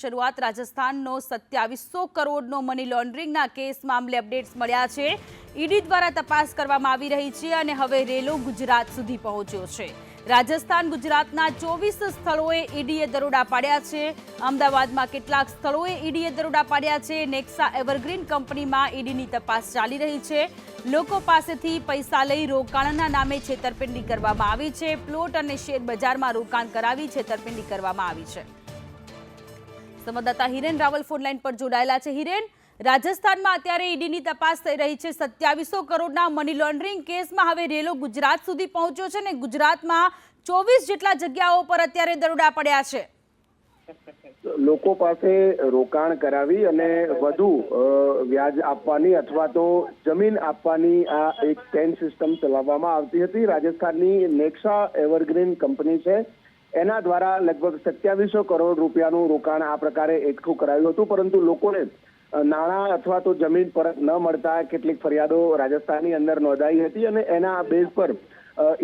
શરૂઆત રાજસ્થાનનો 2700 કરોડનો money લોન્ડરિંગના case મામલે અપડેટ્સ મળ્યા છે। ઈડી દ્વારા તપાસ કરવામાં આવી રહી છે અને હવે રેલો ગુજરાત સુધી પહોંચ્યો છે। રાજસ્થાન ગુજરાતના 24 સ્થળોએ ઈડીએ દરોડા પાડ્યા છે। અમદાવાદમાં કેટલાક સ્થળોએ ઈડીએ દરોડા પાડ્યા છે। નેક્સા એવરગ્રીન કંપનીમાં ઈડીની તપાસ ચાલી રહી છે। લોકો પાસેથી પૈસા લઈ રોકાણના નામે છેતરપિંડી કરવામાં આવી છે। પ્લોટ અને શેર બજારમાં રોકાણ કરાવી છેતરપિંડી કરવામાં આવી છે। સંવાદદાતા હિરેન રાવલ ફોન લાઈન પર જોડાયેલા છે। હિરેન, રાજસ્થાનમાં અત્યારે ઈડીની તપાસ થઈ રહી છે। 2700 કરોડના મની લોન્ડરિંગ કેસમાં હવે રેલો ગુજરાત સુધી પહોંચ્યો છે ને ગુજરાતમાં 24 જેટલા જગ્યાઓ પર અત્યારે દરોડા પડ્યા છે। લોકો પાસે રોકાણ કરાવી અને વધુ વ્યાજ આપવાની અથવા તો જમીન આપવાની આ એક સ્કેમ સિસ્ટમ ચલાવવામાં આવતી હતી। રાજસ્થાનની નેક્સા એવરગ્રીન કંપની છે, એના દ્વારા લગભગ 2700 કરોડ રૂપિયાનું રોકાણ આ પ્રકારે એકઠું કરાયું હતું, પરંતુ લોકોને નાણાં અથવા તો જમીન પરત ન મળતા કેટલીક ફરિયાદો રાજસ્થાનની અંદર નોંધાઈ હતી અને એના બેઝ પર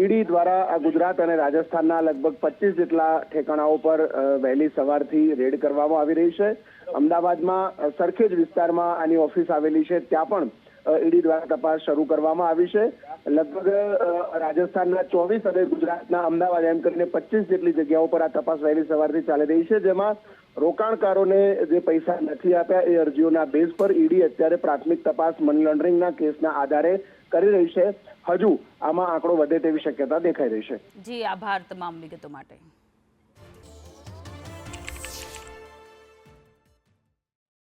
ઈડી દ્વારા આ ગુજરાત અને રાજસ્થાનના લગભગ 25 જેટલા ઠેકાણાઓ પર વહેલી સવારથી રેડ કરવામાં આવી રહી છે। અમદાવાદમાં સરખેજ વિસ્તારમાં આની ઓફિસ આવેલી છે, ત્યાં પણ ઈડી દ્વારા તપાસ શરૂ કરવામાં આવી છે। લગભગ રાજસ્થાનના 24 અને ગુજરાતના અમદાવાદ એમ કરીને 25 જેટલી જગ્યાઓ પર આ તપાસ વહેલી સવારથી ચાલી રહી છે, જેમાં રોકાણકારોને જે પૈસા નથી આપ્યા એ અરજીઓના બેઝ પર ઈડી અત્યારે પ્રાથમિક તપાસ મની લોન્ડરિંગના કેસના આધારે કરી રહી છે। હજુ આમાં આંકડો વધે તેવી શક્યતા દેખાઈ રહી છે। જી, આભાર તમામ વિગતો માટે।